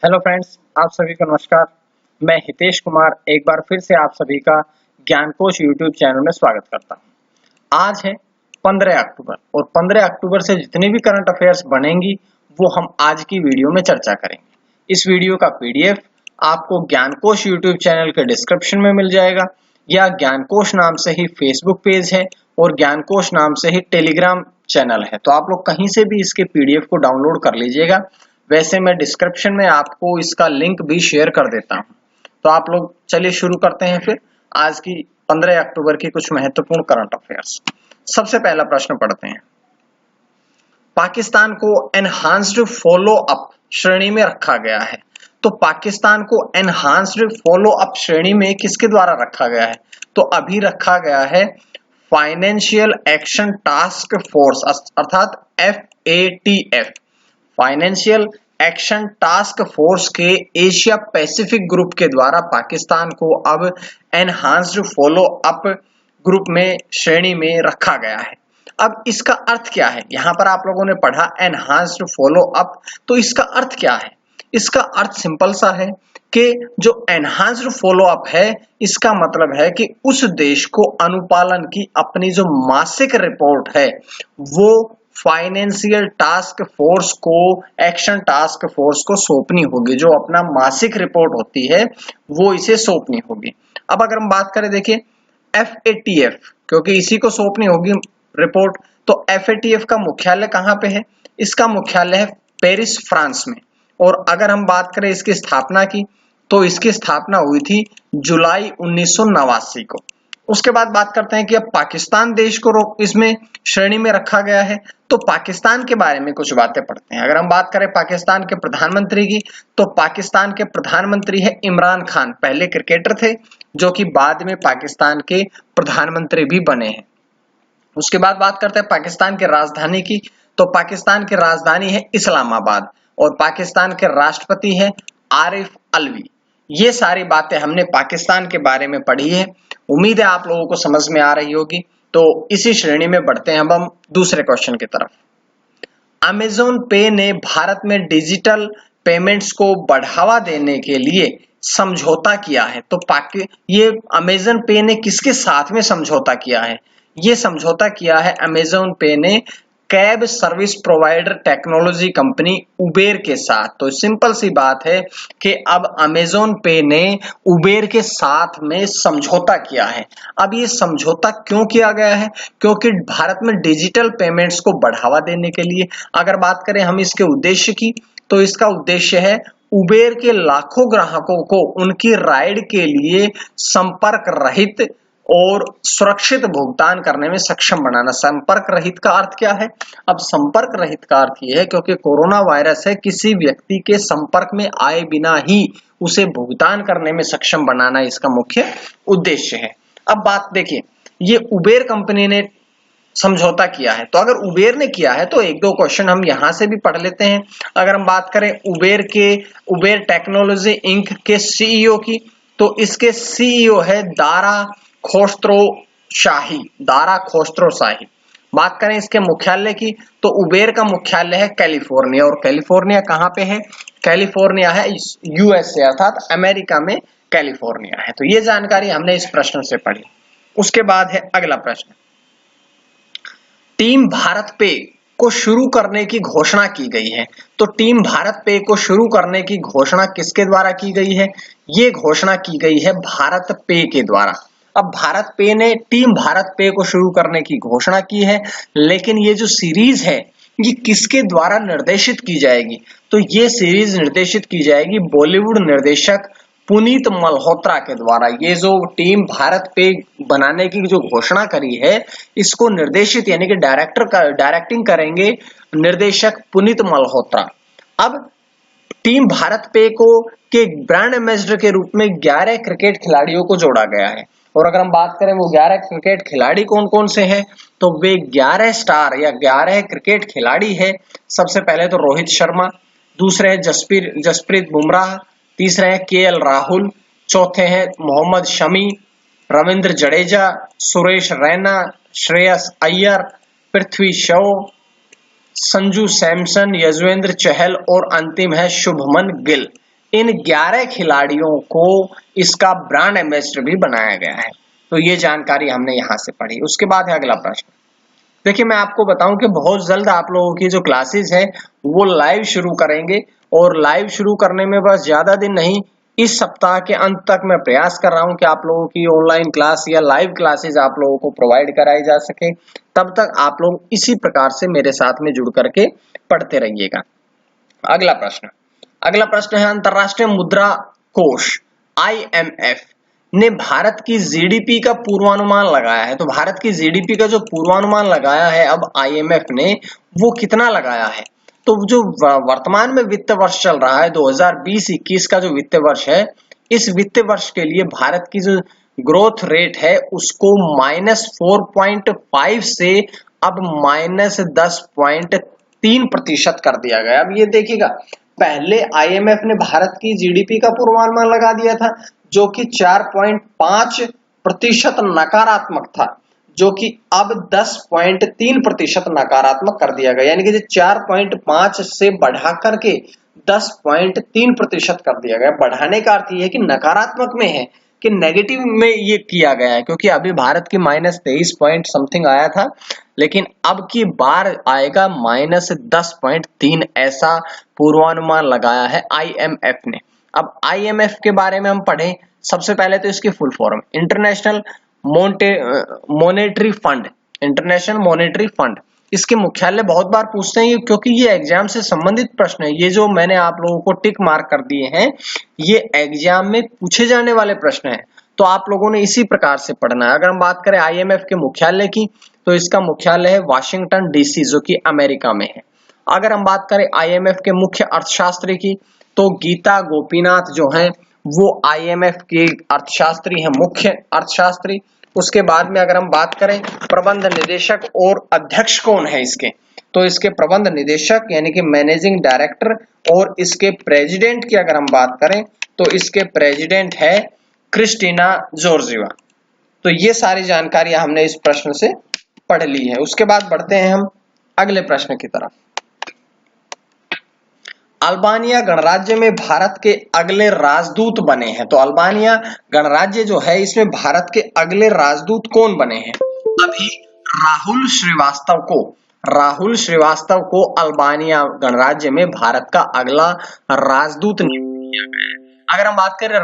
Hello friends, आप सभी को नमस्कार। मैं हितेश कुमार एक बार फिर से आप सभी का ज्ञानकोश यूट्यूब चैनल में स्वागत करता हूं। आज है 15 अक्टूबर और 15 अक्टूबर से जितनी भी करंट अफेयर्स बनेंगी वो हम आज की वीडियो में चर्चा करेंगे। इस वीडियो का पीडीएफ आपको ज्ञानकोश यूट्यूब चैनल के डिस्क्रिप्शन में मिल जाएगा या ज्ञानकोश नाम से ही फेसबुक पेज है और ज्ञानकोश नाम से ही टेलीग्राम चैनल है, तो आप लोग कहीं से भी इसके पीडीएफ को डाउनलोड कर लीजिएगा। वैसे मैं डिस्क्रिप्शन में आपको इसका लिंक भी शेयर कर देता हूं। तो आप लोग चलिए शुरू करते हैं फिर आज की 15 अक्टूबर की कुछ महत्वपूर्ण करंट अफेयर्स। सबसे पहला प्रश्न पढ़ते हैं। पाकिस्तान को एनहांस्ड फॉलो अप श्रेणी में रखा गया है। तो पाकिस्तान को एनहांस्ड फॉलो अप श्रेणी में किसके द्वारा रखा गया है? तो अभी रखा गया है फाइनेंशियल एक्शन टास्क फोर्स अर्थात FATF, financial action task force के एशिया पैसिफिक ग्रुप के द्वारा पाकिस्तान को अब एनहांस्ड फॉलो अप ग्रुप में श्रेणी में रखा गया है। अब इसका अर्थ क्या है? यहां पर आप लोगों ने पढ़ा एनहांस्ड फॉलो अप, तो इसका अर्थ क्या है? इसका अर्थ सिंपल सा है कि जो एनहांस्ड फॉलो अप है इसका मतलब है कि उस देश को अनुपालन की अपनी जो मासिक रिपोर्ट है वो फाइनेंशियल टास्क फोर्स को, एक्शन टास्क फोर्स को सौंपनी होगी। जो अपना मासिक रिपोर्ट होती है वो इसे सौंपनी होगी। अब अगर हम बात करें, देखिए FATF, क्योंकि इसी को सौंपनी होगी रिपोर्ट, तो FATF का मुख्यालय कहां पे है? इसका मुख्यालय है पेरिस, फ्रांस में। और अगर हम बात करें इसकी स्थापना की, तो इसकी स्थापना हुई थी जुलाई 1989 को। उसके बाद बात करते हैं कि अब पाकिस्तान देश को इसमें श्रेणी में रखा गया है, तो पाकिस्तान के बारे में कुछ बातें पढ़ते हैं। अगर हम बात करें पाकिस्तान के प्रधानमंत्री की, तो पाकिस्तान के प्रधानमंत्री है इमरान खान, पहले क्रिकेटर थे जो कि बाद में पाकिस्तान के प्रधानमंत्री भी बने हैं। उसके बाद बात करते हैं पाकिस्तान की राजधानी की, तो पाकिस्तान की राजधानी है इस्लामाबाद और पाकिस्तान के राष्ट्रपति है आरिफ अलवी। ये सारी बातें हमने पाकिस्तान के बारे में पढ़ी है। उम्मीद है आप लोगों को समझ में आ रही होगी। तो इसी श्रेणी में बढ़ते हैं अब हम दूसरे क्वेश्चन की तरफ। अमेज़न पे ने भारत में डिजिटल पेमेंट्स को बढ़ावा देने के लिए समझौता किया है। तो ये अमेज़न पे ने किसके साथ में समझौता किया है? ये समझौता किया है अमेज़न पे ने cab service provider technology company Uber के साथ। तो सिंपल सी बात है कि अब अमेज़न पे ने उबेर के साथ में समझौता किया है। अब ये समझौता क्यों किया गया है? क्योंकि भारत में डिजिटल पेमेंट्स को बढ़ावा देने के लिए। अगर बात करें हम इसके उद्देश्य की, तो इसका उद्देश्य है उबेर के लाखों ग्राहकों को उनकी राइड के लिए संपर्क रहित और सुरक्षित भुगतान करने में सक्षम बनाना। संपर्क रहित का अर्थ क्या है? अब संपर्क रहित का अर्थ यह है क्योंकि कोरोना वायरस है, किसी व्यक्ति के संपर्क में आए बिना ही उसे भुगतान करने में सक्षम बनाना इसका मुख्य उद्देश्य है। अब बात देखिए, ये उबेर कंपनी ने समझौता किया है, तो अगर उबेर ने किया है तो एक दो क्वेश्चन हम यहां से भी पढ़ लेते हैं। अगर हम बात करें उबेर टेक्नोलॉजी इंक के सीईओ की, तो इसके सीईओ है दारा खोस्त्रोशाही। बात करें इसके मुख्यालय की, तो उबेर का मुख्यालय है कैलिफोर्निया। और कैलिफोर्निया कहां पे है? कैलिफोर्निया है USA अर्थात अमेरिका में कैलिफोर्निया है। तो ये जानकारी हमने इस प्रश्न से पढ़ी। उसके बाद है अगला प्रश्न। टीम भारत पे को शुरू करने की घोषणा की गई है। तो टीम भारत पे को शुरू करने की घोषणा किसके द्वारा की गई है? ये घोषणा की गई है भारत पे के द्वारा। अब भारत पे ने टीम भारत पे को शुरू करने की घोषणा की है, लेकिन ये जो सीरीज है ये किसके द्वारा निर्देशित की जाएगी? तो ये सीरीज निर्देशित की जाएगी बॉलीवुड निर्देशक पुनीत मल्होत्रा के द्वारा। ये जो टीम भारत पे बनाने की जो घोषणा करी है, इसको निर्देशित यानी कि डायरेक्टिंग करेंगे निर्देशक पुनीत मल्होत्रा। अब टीम भारत पे को के ब्रांड एम्बेसडर के रूप में 11 क्रिकेट खिलाड़ियों को जोड़ा गया है। और अगर हम बात करें वो 11 क्रिकेट खिलाड़ी कौन कौन से हैं, तो वे 11 स्टार या 11 क्रिकेट खिलाड़ी है। सबसे पहले तो रोहित शर्मा, दूसरे है जसप्रीत बुमराह, तीसरे है KL राहुल, चौथे हैं मोहम्मद शमी, रविंद्र जडेजा, सुरेश रैना, श्रेयस अय्यर, पृथ्वी शॉ, संजू सैमसन, यजुवेंद्र चहल और अंतिम है शुभमन गिल। इन 11 खिलाड़ियों को इसका ब्रांड एम्बेसडर भी बनाया गया है। तो ये जानकारी हमने यहाँ से पढ़ी। उसके बाद है अगला प्रश्न। देखिए मैं आपको बताऊं कि बहुत जल्द आप लोगों की जो क्लासेस है वो लाइव शुरू करेंगे, और लाइव शुरू करने में बस ज्यादा दिन नहीं, इस सप्ताह के अंत तक मैं प्रयास कर रहा हूं कि आप लोगों की ऑनलाइन क्लास या लाइव क्लासेस आप लोगों को प्रोवाइड कराई जा सके। तब तक आप लोग इसी प्रकार से मेरे साथ में जुड़ करके पढ़ते रहिएगा। अगला प्रश्न है अंतरराष्ट्रीय मुद्रा कोष IMF ने भारत की जीडीपी का पूर्वानुमान लगाया है। तो भारत की जीडीपी का जो पूर्वानुमान लगाया है अब IMF ने, वो कितना लगाया है? तो जो वर्तमान में वित्त वर्ष चल रहा है 2020-21 का जो वित्त वर्ष है, इस वित्त वर्ष के लिए भारत की जो ग्रोथ रेट है उसको -4.5 से अब -10.3% कर दिया गया। अब ये देखिएगा, पहले IMF ने भारत की जीडीपी का पूर्वानुमान लगा दिया था जो कि 4.5% नकारात्मक था, जो कि अब 10.3% नकारात्मक कर दिया गया। यानी कि 4.5 से बढ़ा करके 10.3% कर दिया गया। बढ़ाने का अर्थ ये है कि नकारात्मक में है कि नेगेटिव में ये किया गया है, क्योंकि अभी भारत की -23 पॉइंट समथिंग आया था, लेकिन अब की बार आएगा -10.3, ऐसा पूर्वानुमान लगाया है IMF ने। अब IMF के बारे में हम पढ़ें, सबसे पहले तो इसकी full form international monetary fund. International monetary fund, इसके मुख्यालय बहुत बार पूछते हैं क्योंकि ये एग्जाम से संबंधित प्रश्न है। ये जो मैंने आप लोगों को टिक मार्क कर दिए हैं ये एग्जाम में पूछे जाने वाले प्रश्न हैं, तो आप लोगों ने इसी प्रकार से पढ़ना है। अगर हम बात करें IMF के मुख्यालय की, तो इसका मुख्यालय है वाशिंगटन DC, जो कि अमेरिका में है। अगर हम बात करें IMF के मुख्य अर्थशास्त्री की, तो गीता गोपीनाथ जो है वो IMF के अर्थशास्त्री है, मुख्य अर्थशास्त्री। उसके बाद में अगर हम बात करें प्रबंध निदेशक और अध्यक्ष कौन है इसके, तो इसके प्रबंध निदेशक यानी कि मैनेजिंग डायरेक्टर, और इसके प्रेसिडेंट की अगर हम बात करें तो इसके प्रेसिडेंट है क्रिस्टीना जॉर्जिवा। तो ये सारी जानकारियां हमने इस प्रश्न से पढ़ ली है। उसके बाद बढ़ते हैं हम अगले प्रश्न की तरफ। अल्बानिया गणराज्य में भारत के अगले राजदूत बने हैं। तो अल्बानिया गणराज्य जो है इसमें भारत के अगले राजदूत कौन बने हैं? अभी राहुल श्रीवास्तव को अल्बानिया गणराज्य में भारत का अगला राजदूत नियुक्त किया गया है। अगर हम बात करें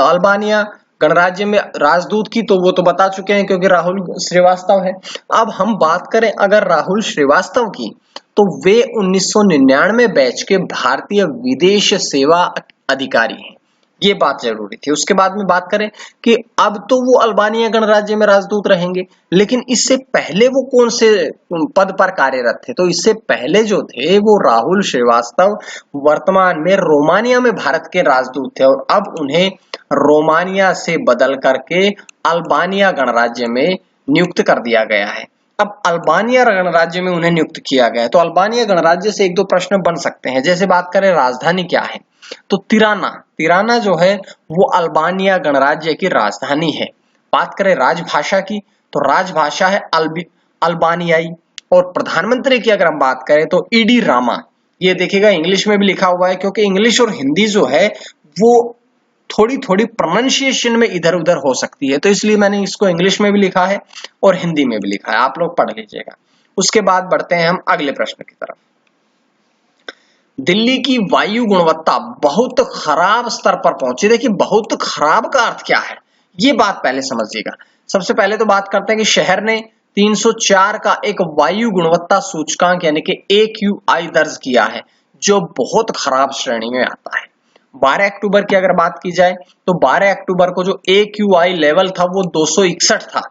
अल्बानिया गणराज्य में राजदूत की, तो वो तो बता चुके हैं क्योंकि राहुल श्रीवास्तव है। अब हम बात करें अगर राहुल श्रीवास्तव की, तो वे 1999 बैच के भारतीय विदेश सेवा अधिकारी हैं, ये बात जरूरी थी। उसके बाद में बात करें कि अब तो वो अल्बानिया गणराज्य में राजदूत रहेंगे, लेकिन इससे पहले वो कौन से पद पर कार्यरत थे? तो इससे पहले जो थे वो राहुल श्रीवास्तव वर्तमान में रोमानिया में भारत के राजदूत थे, और अब उन्हें रोमानिया से बदल करके अल्बानिया गणराज्य में नियुक्त कर दिया गया है। अब अल्बानिया गणराज्य में उन्हें नियुक्त किया गया है, तो अल्बानिया गणराज्य से एक दो प्रश्न बन सकते हैं। जैसे बात करें राजधानी क्या है, तो तिराना जो है वो अल्बानिया गणराज्य की राजधानी है। बात करें राजभाषा की, तो राजभाषा है अल्बानियाई। और प्रधानमंत्री की अगर हम बात करें तो ईडी रामा। ये देखिएगा इंग्लिश में भी लिखा हुआ है, क्योंकि इंग्लिश और हिंदी जो है वो थोड़ी थोड़ी प्रोनाउंसिएशन में इधर उधर हो सकती है, तो इसलिए मैंने इसको इंग्लिश में भी लिखा है और हिंदी में भी लिखा है, आप लोग पढ़ लीजिएगा। उसके बाद बढ़ते हैं हम अगले प्रश्न की तरफ। दिल्ली की वायु गुणवत्ता बहुत खराब स्तर पर पहुंची। देखिए बहुत खराब का अर्थ क्या है, ये बात पहले समझिएगा। सबसे पहले तो बात करते हैं कि शहर ने 304 का एक वायु गुणवत्ता सूचकांक यानी कि AQI दर्ज किया है, जो बहुत खराब श्रेणी में आता है। 12 अक्टूबर की अगर बात की जाए तो 12 अक्टूबर को जो AQI लेवल था वो 261 था,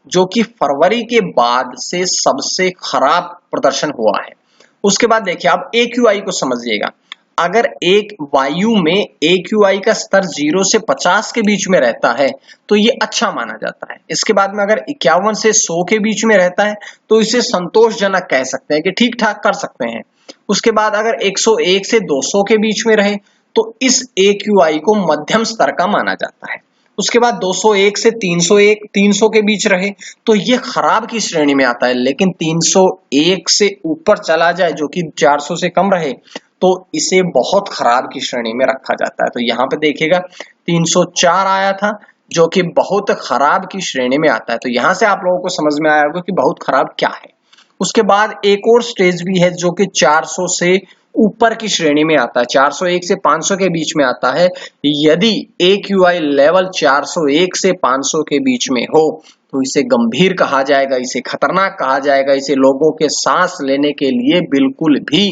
जो कि फरवरी के बाद से सबसे खराब प्रदर्शन हुआ है। उसके बाद देखिए आप AQI को समझिएगा। अगर एक वायु में AQI का स्तर 0 से 50 के बीच में रहता है तो ये अच्छा माना जाता है। इसके बाद में अगर 51 से 100 के बीच में रहता है तो इसे संतोषजनक कह सकते हैं कि ठीक ठाक कर सकते हैं। उसके बाद अगर 101 से 200 के बीच में रहे तो इस AQI को मध्यम स्तर का माना जाता है। उसके बाद 201 से 300 के बीच रहे तो ये खराब की श्रेणी में आता है, लेकिन 301 से ऊपर चला जाए जो कि 400 से कम रहे तो इसे बहुत खराब की श्रेणी में रखा जाता है। तो यहाँ पे देखिएगा 304 आया था, जो कि बहुत खराब की श्रेणी में आता है। तो यहाँ से आप लोगों को समझ में आया होगा कि बहुत खराब क्या है। उसके बाद एक और स्टेज भी है जो कि 400 से ऊपर की श्रेणी में आता है, 401 से 500 के बीच में आता है। यदि AQI लेवल 401 से 500 के बीच में हो तो इसे गंभीर कहा जाएगा, इसे खतरनाक कहा जाएगा, इसे लोगों के सांस लेने के लिए बिल्कुल भी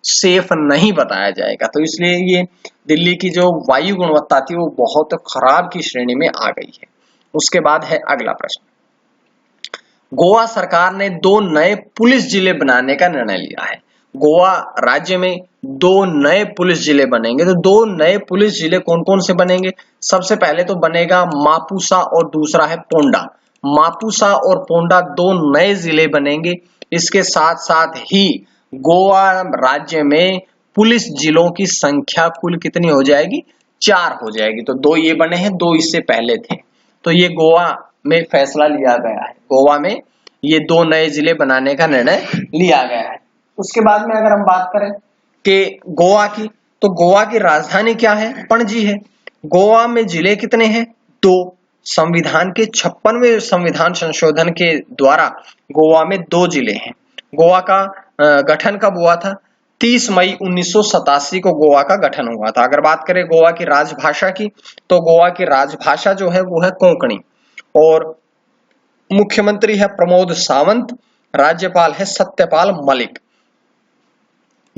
सेफ नहीं बताया जाएगा। तो इसलिए ये दिल्ली की जो वायु गुणवत्ता थी वो बहुत खराब की श्रेणी में आ गई है। उसके बाद है अगला प्रश्न, गोवा सरकार ने 2 नए पुलिस जिले बनाने का निर्णय लिया है। गोवा राज्य में 2 नए पुलिस जिले बनेंगे। तो 2 नए पुलिस जिले कौन कौन से बनेंगे? सबसे पहले तो बनेगा मापुसा और दूसरा है पोंडा। मापुसा और पोंडा 2 नए जिले बनेंगे। इसके साथ साथ ही गोवा राज्य में पुलिस जिलों की संख्या कुल कितनी हो जाएगी? 4 हो जाएगी। तो 2 ये बने हैं, 2 इससे पहले थे। तो ये गोवा में फैसला लिया गया है, गोवा में ये 2 नए जिले बनाने का निर्णय लिया गया है। उसके बाद में अगर हम बात करें कि गोवा की, तो गोवा की राजधानी क्या है? पणजी है। गोवा में जिले कितने हैं? 2। संविधान के 56वें संविधान संशोधन के द्वारा गोवा में 2 जिले हैं। गोवा का गठन कब हुआ था? 30 मई 1987 को गोवा का गठन हुआ था। अगर बात करें गोवा की राजभाषा की, तो गोवा की राजभाषा जो है वो है कोंकणी और मुख्यमंत्री है प्रमोद सावंत, राज्यपाल है सत्यपाल मलिक।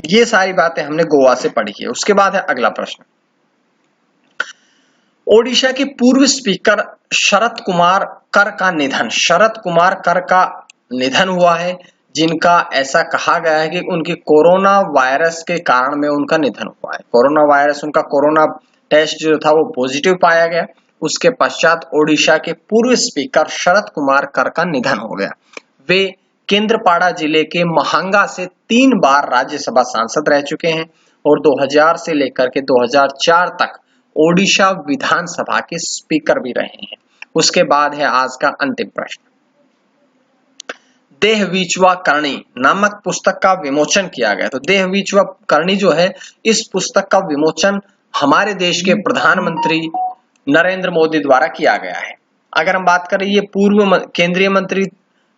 ये सारी बातें हमने गोवा से पढ़ी है। उसके बाद है अगला प्रश्न, ओडिशा के पूर्व स्पीकर शरद कुमार कर का निधन। शरद कुमार कर का निधन हुआ है, जिनका ऐसा कहा गया है कि उनकी कोरोना वायरस के कारण में उनका निधन हुआ है। कोरोना वायरस, उनका कोरोना टेस्ट जो था वो पॉजिटिव पाया गया। उसके पश्चात ओडिशा के पूर्व स्पीकर शरद कुमार कर का निधन हो गया। वे केंद्रपाड़ा जिले के महांगा से 3 बार राज्यसभा सांसद रह चुके हैं और 2000 से लेकर के 2004 तक ओडिशा विधानसभा के स्पीकर भी रहे हैं। उसके बाद है आज का अंतिम प्रश्न, देह वीचवा करणी नामक पुस्तक का विमोचन किया गया। तो देह वीचवा करणी जो है, इस पुस्तक का विमोचन हमारे देश के प्रधानमंत्री नरेंद्र मोदी द्वारा किया गया है। अगर हम बात करें, ये पूर्व केंद्रीय मंत्री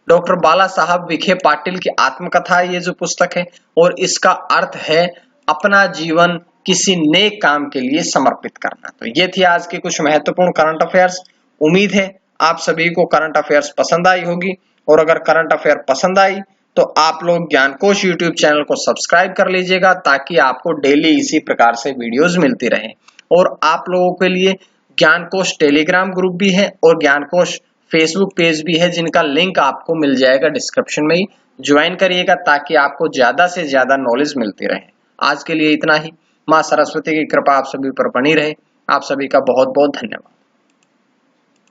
डॉक्टर बाला साहब विखे पाटिल की आत्मकथा ये जो पुस्तक है, और इसका अर्थ है अपना जीवन किसी नेक काम के लिए समर्पित करना। तो ये थी आज की कुछ महत्वपूर्ण करंट अफेयर्स। उम्मीद है आप सभी को करंट अफेयर्स पसंद आई होगी, और अगर करंट अफेयर पसंद आई तो आप लोग ज्ञानकोश यूट्यूब चैनल को सब्सक्राइब कर लीजिएगा, ताकि आपको डेली इसी प्रकार से वीडियोस मिलती रहे। और आप लोगों के लिए ज्ञानकोश टेलीग्राम ग्रुप भी है और ज्ञानकोश फेसबुक पेज भी है, जिनका लिंक आपको मिल जाएगा डिस्क्रिप्शन में ही। ज्वाइन करिएगा ताकि आपको ज्यादा से ज्यादा नॉलेज मिलती रहे। आज के लिए इतना ही। माँ सरस्वती की कृपा आप सभी पर बनी रहे। आप सभी का बहुत बहुत धन्यवाद।